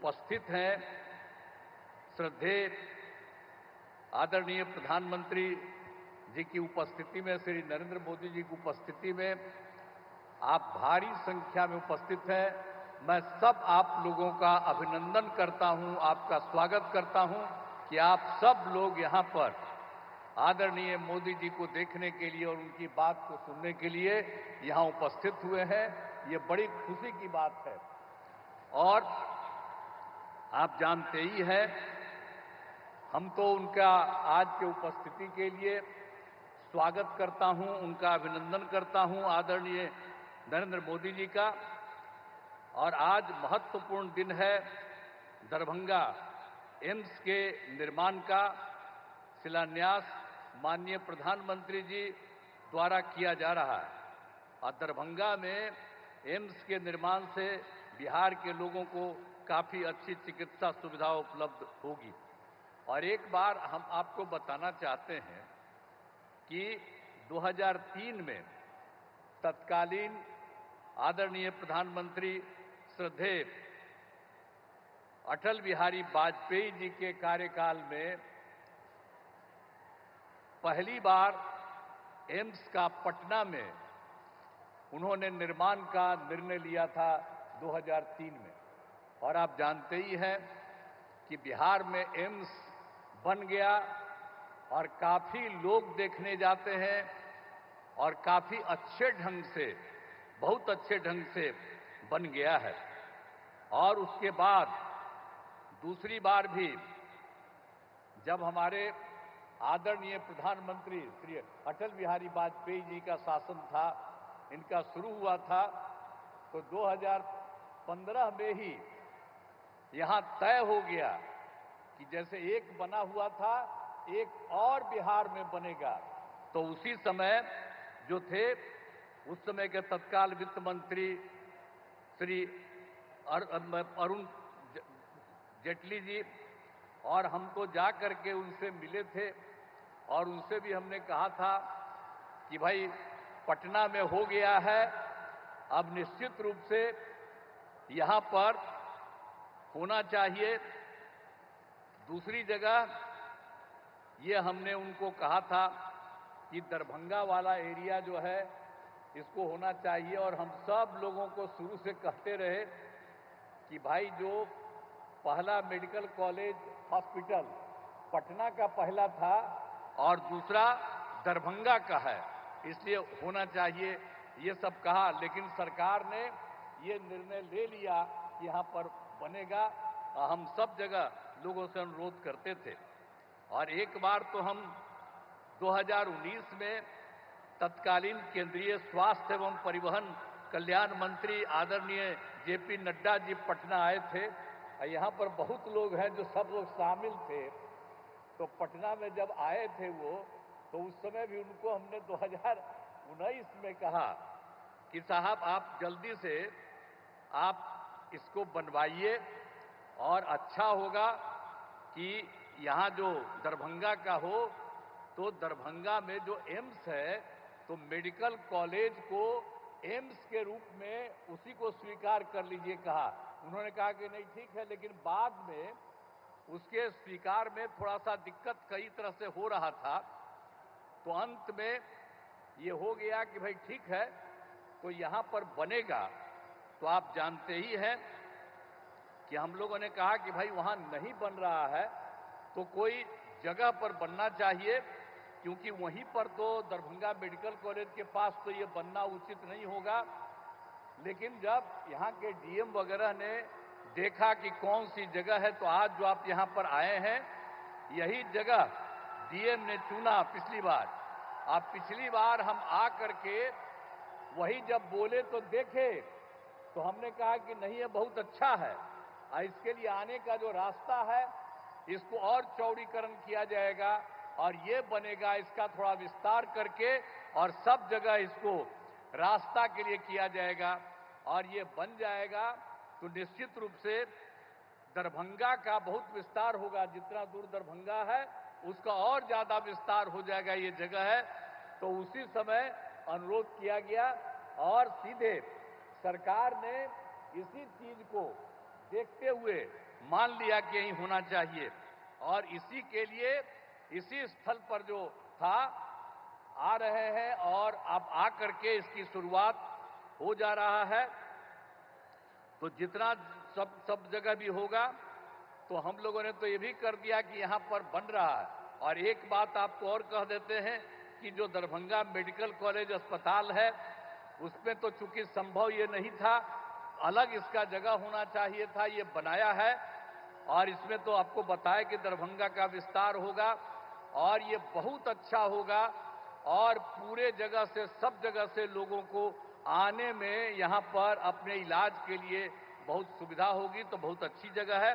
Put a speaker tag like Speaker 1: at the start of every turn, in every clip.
Speaker 1: उपस्थित हैं, श्रद्धेय आदरणीय प्रधानमंत्री जी की उपस्थिति में, श्री नरेंद्र मोदी जी की उपस्थिति में आप भारी संख्या में उपस्थित हैं। मैं सब आप लोगों का अभिनंदन करता हूं, आपका स्वागत करता हूं कि आप सब लोग यहां पर आदरणीय मोदी जी को देखने के लिए और उनकी बात को सुनने के लिए यहां उपस्थित हुए हैं। ये बड़ी खुशी की बात है। और आप जानते ही हैं, हम तो उनका आज के उपस्थिति के लिए स्वागत करता हूं, उनका अभिनंदन करता हूं, आदरणीय नरेंद्र मोदी जी का। और आज महत्वपूर्ण दिन है, दरभंगा एम्स के निर्माण का शिलान्यास माननीय प्रधानमंत्री जी द्वारा किया जा रहा है। और दरभंगा में एम्स के निर्माण से बिहार के लोगों को काफी अच्छी चिकित्सा सुविधा उपलब्ध होगी। और एक बार हम आपको बताना चाहते हैं कि 2003 में तत्कालीन आदरणीय प्रधानमंत्री श्रद्धेय अटल बिहारी वाजपेयी जी के कार्यकाल में पहली बार एम्स का पटना में उन्होंने निर्माण का निर्णय लिया था 2003 में। और आप जानते ही हैं कि बिहार में एम्स बन गया और काफी लोग देखने जाते हैं और काफी अच्छे ढंग से, बहुत अच्छे ढंग से बन गया है। और उसके बाद दूसरी बार भी जब हमारे आदरणीय प्रधानमंत्री श्री अटल बिहारी वाजपेयी जी का शासन था, इनका शुरू हुआ था, तो 2015 में ही यहां तय हो गया कि जैसे एक बना हुआ था, एक और बिहार में बनेगा। तो उसी समय जो थे, उस समय के तत्काल वित्त मंत्री श्री अरुण जेटली जी, और हम तो जा करके उनसे मिले थे और उनसे भी हमने कहा था कि भाई पटना में हो गया है, अब निश्चित रूप से यहां पर होना चाहिए। दूसरी जगह ये हमने उनको कहा था कि दरभंगा वाला एरिया जो है इसको होना चाहिए। और हम सब लोगों को शुरू से कहते रहे कि भाई जो पहला मेडिकल कॉलेज हॉस्पिटल पटना का पहला था और दूसरा दरभंगा का है, इसलिए होना चाहिए, ये सब कहा। लेकिन सरकार ने ये निर्णय ले लिया कि यहाँ पर बनेगा। हम सब जगह लोगों से अनुरोध करते थे। और एक बार तो हम 2019 में तत्कालीन केंद्रीय स्वास्थ्य एवं परिवहन कल्याण मंत्री आदरणीय जेपी नड्डा जी पटना आए थे। यहाँ पर बहुत लोग हैं जो सब लोग शामिल थे। तो पटना में जब आए थे वो, तो उस समय भी उनको हमने 2019 में कहा कि साहब आप जल्दी से आप इसको बनवाइए और अच्छा होगा कि यहाँ जो दरभंगा का हो, तो दरभंगा में जो एम्स है तो मेडिकल कॉलेज को एम्स के रूप में उसी को स्वीकार कर लीजिए कहा। उन्होंने कहा कि नहीं ठीक है, लेकिन बाद में उसके स्वीकार में थोड़ा सा दिक्कत कई तरह से हो रहा था। तो अंत में ये हो गया कि भाई ठीक है, तो यहाँ पर बनेगा। तो आप जानते ही हैं कि हम लोगों ने कहा कि भाई वहाँ नहीं बन रहा है तो कोई जगह पर बनना चाहिए, क्योंकि वहीं पर तो दरभंगा मेडिकल कॉलेज के पास तो ये बनना उचित नहीं होगा। लेकिन जब यहाँ के डीएम वगैरह ने देखा कि कौन सी जगह है, तो आज जो आप यहाँ पर आए हैं, यही जगह डीएम ने चुना पिछली बार। आप पिछली बार हम आ करके वही जब बोले तो देखे, तो हमने कहा कि नहीं ये बहुत अच्छा है, इसके लिए आने का जो रास्ता है इसको और चौड़ीकरण किया जाएगा और ये बनेगा, इसका थोड़ा विस्तार करके और सब जगह इसको रास्ता के लिए किया जाएगा और ये बन जाएगा। तो निश्चित रूप से दरभंगा का बहुत विस्तार होगा, जितना दूर दरभंगा है उसका और ज्यादा विस्तार हो जाएगा ये जगह है। तो उसी समय अनुरोध किया गया और सीधे सरकार ने इसी चीज को देखते हुए मान लिया कि यहीं होना चाहिए। और इसी के लिए इसी स्थल पर जो था आ रहे हैं और अब आ करके इसकी शुरुआत हो जा रहा है। तो जितना सब जगह भी होगा तो हम लोगों ने तो ये भी कर दिया कि यहां पर बन रहा है। और एक बात आपको और कह देते हैं कि जो दरभंगा मेडिकल कॉलेज अस्पताल है उसमें तो चूंकि संभव ये नहीं था, अलग इसका जगह होना चाहिए था, ये बनाया है। और इसमें तो आपको बताया कि दरभंगा का विस्तार होगा और ये बहुत अच्छा होगा और पूरे जगह से सब जगह से लोगों को आने में यहां पर अपने इलाज के लिए बहुत सुविधा होगी। तो बहुत अच्छी जगह है।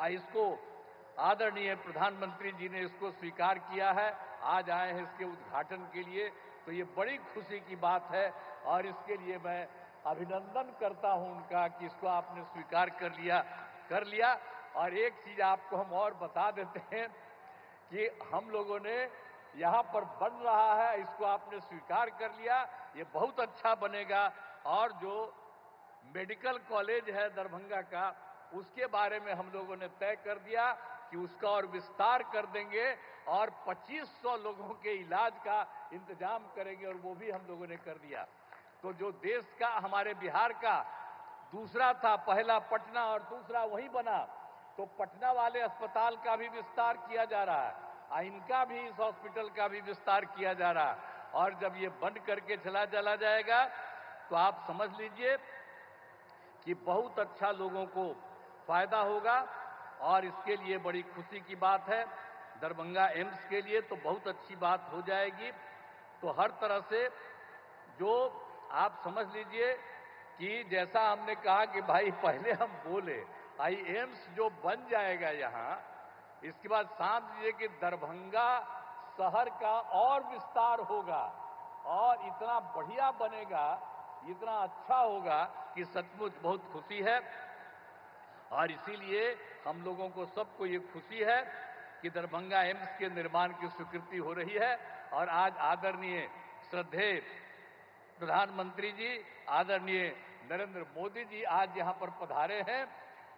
Speaker 1: इसको आदरणीय प्रधानमंत्री जी ने इसको स्वीकार किया है, आज आए हैं इसके उद्घाटन के लिए। तो ये बड़ी खुशी की बात है और इसके लिए मैं अभिनंदन करता हूं उनका कि इसको आपने स्वीकार कर लिया। और एक चीज आपको हम और बता देते हैं कि हम लोगों ने यहां पर बन रहा है, इसको आपने स्वीकार कर लिया, ये बहुत अच्छा बनेगा। और जो मेडिकल कॉलेज है दरभंगा का, उसके बारे में हम लोगों ने तय कर दिया कि उसका और विस्तार कर देंगे और 2500 लोगों के इलाज का इंतजाम करेंगे और वो भी हम लोगों ने कर दिया। तो जो देश का हमारे बिहार का दूसरा था, पहला पटना और दूसरा वहीं बना, तो पटना वाले अस्पताल का भी विस्तार किया जा रहा है और इनका भी, इस हॉस्पिटल का भी विस्तार किया जा रहा है। और जब ये बंद करके चला जाएगा तो आप समझ लीजिए कि बहुत अच्छा लोगों को फायदा होगा और इसके लिए बड़ी खुशी की बात है। दरभंगा एम्स के लिए तो बहुत अच्छी बात हो जाएगी। तो हर तरह से जो आप समझ लीजिए कि जैसा हमने कहा कि भाई पहले हम बोले, भाई एम्स जो बन जाएगा यहां, इसके बाद समझ लीजिए कि दरभंगा शहर का और विस्तार होगा और इतना बढ़िया बनेगा, इतना अच्छा होगा कि सचमुच बहुत खुशी है। और इसीलिए हम लोगों को सबको ये खुशी है कि दरभंगा एम्स के निर्माण की स्वीकृति हो रही है। और आज आदरणीय श्रद्धेय प्रधानमंत्री जी, आदरणीय नरेंद्र मोदी जी आज यहां पर पधारे हैं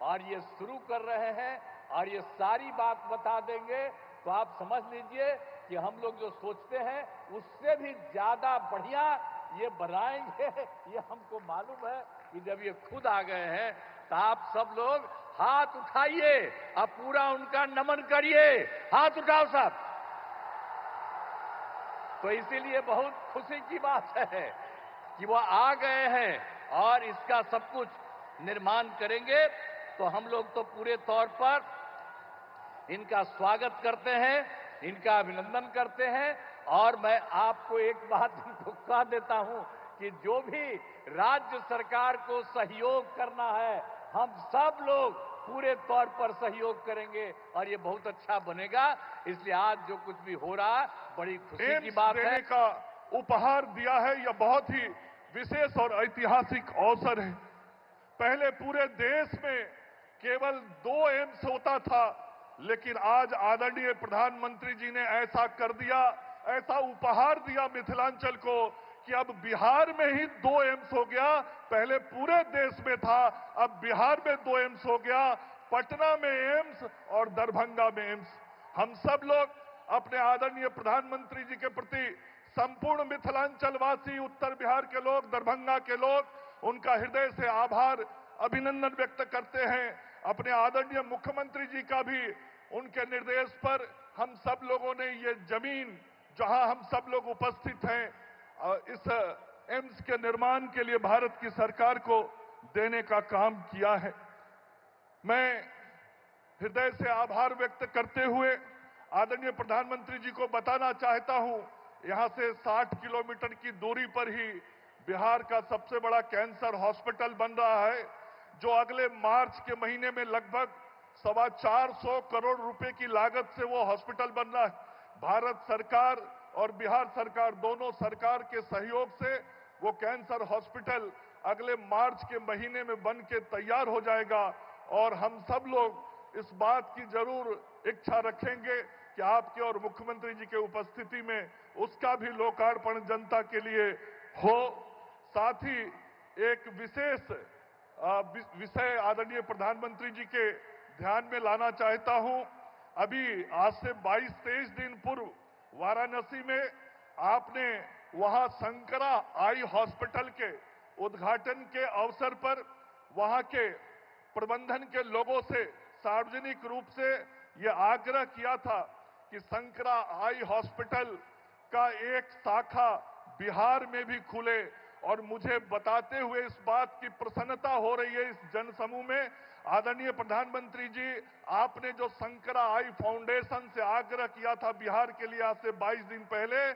Speaker 1: और ये शुरू कर रहे हैं और ये सारी बात बता देंगे। तो आप समझ लीजिए कि हम लोग जो सोचते हैं उससे भी ज्यादा बढ़िया ये बनाएंगे, ये हमको मालूम है कि जब ये खुद आ गए हैं तो आप सब लोग हाथ उठाइए और पूरा उनका नमन करिए। हाथ उठाओ सब। तो इसीलिए बहुत खुशी की बात है कि वो आ गए हैं और इसका सब कुछ निर्माण करेंगे। तो हम लोग तो पूरे तौर पर इनका स्वागत करते हैं, इनका अभिनंदन करते हैं। और मैं आपको एक बात इनको कह देता हूं कि जो भी राज्य सरकार को सहयोग करना है, हम सब लोग पूरे तौर पर सहयोग करेंगे और ये बहुत अच्छा बनेगा। इसलिए आज जो कुछ भी हो रहा है बड़ी खुशी की बात है।
Speaker 2: देने का उपहार दिया है, यह बहुत ही विशेष और ऐतिहासिक अवसर है। पहले पूरे देश में केवल 2 एम्स होता था, लेकिन आज आदरणीय प्रधानमंत्री जी ने ऐसा कर दिया, ऐसा उपहार दिया मिथिलांचल को कि अब बिहार में ही 2 एम्स हो गया। पहले पूरे देश में था, अब बिहार में 2 एम्स हो गया। पटना में एम्स और दरभंगा में एम्स। हम सब लोग अपने आदरणीय प्रधानमंत्री जी के प्रति, संपूर्ण मिथिलांचल वासी, उत्तर बिहार के लोग, दरभंगा के लोग, उनका हृदय से आभार, अभिनंदन व्यक्त करते हैं। अपने आदरणीय मुख्यमंत्री जी का भी उनके निर्देश पर हम सब लोगों ने ये जमीन जहां हम सब लोग उपस्थित हैं, इस एम्स के निर्माण के लिए भारत की सरकार को देने का काम किया है। मैं हृदय से आभार व्यक्त करते हुए आदरणीय प्रधानमंत्री जी को बताना चाहता हूं, यहां से 60 किलोमीटर की दूरी पर ही बिहार का सबसे बड़ा कैंसर हॉस्पिटल बन रहा है, जो अगले मार्च के महीने में लगभग 425 करोड़ रुपए की लागत से वो हॉस्पिटल बन रहा है। भारत सरकार और बिहार सरकार, दोनों सरकार के सहयोग से वो कैंसर हॉस्पिटल अगले मार्च के महीने में बन के तैयार हो जाएगा। और हम सब लोग इस बात की जरूर इच्छा रखेंगे कि आपके और मुख्यमंत्री जी के उपस्थिति में उसका भी लोकार्पण जनता के लिए हो। साथ ही एक विशेष विषय आदरणीय प्रधानमंत्री जी के ध्यान में लाना चाहता हूं। अभी आज से 22-23 दिन पूर्व वाराणसी में आपने वहां शंकरा आई हॉस्पिटल के उद्घाटन के अवसर पर वहां के प्रबंधन के लोगों से सार्वजनिक रूप से यह आग्रह किया था कि शंकरा आई हॉस्पिटल का एक शाखा बिहार में भी खुले, और मुझे बताते हुए इस बात की प्रसन्नता हो रही है इस जनसमूह में, आदरणीय प्रधानमंत्री जी, आपने जो शंकरा आई फाउंडेशन से आग्रह किया था बिहार के लिए आज से 22 दिन पहले,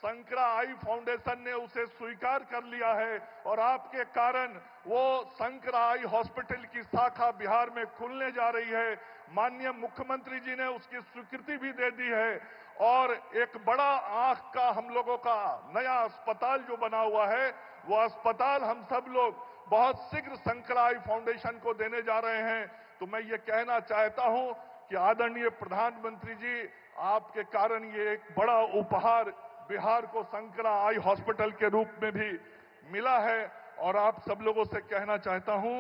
Speaker 2: शंकरा आई फाउंडेशन ने उसे स्वीकार कर लिया है और आपके कारण वो शंकरा आई हॉस्पिटल की शाखा बिहार में खुलने जा रही है। माननीय मुख्यमंत्री जी ने उसकी स्वीकृति भी दे दी है और एक बड़ा आंख का हम लोगों का नया अस्पताल जो बना हुआ है, वो अस्पताल हम सब लोग बहुत शीघ्र शंकरा आई फाउंडेशन को देने जा रहे हैं। तो मैं ये कहना चाहता हूं कि आदरणीय प्रधानमंत्री जी, आपके कारण ये एक बड़ा उपहार बिहार को शंकरा आई हॉस्पिटल के रूप में भी मिला है। और आप सब लोगों से कहना चाहता हूं,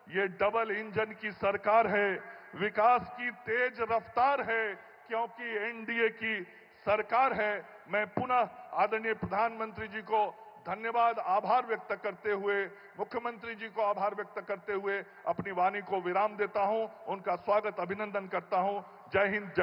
Speaker 2: ये डबल इंजन की सरकार है, विकास की तेज रफ्तार है, क्योंकि एनडीए की सरकार है। मैं पुनः आदरणीय प्रधानमंत्री जी को धन्यवाद, आभार व्यक्त करते हुए, मुख्यमंत्री जी को आभार व्यक्त करते हुए अपनी वाणी को विराम देता हूं। उनका स्वागत, अभिनंदन करता हूं। जय हिंद, जय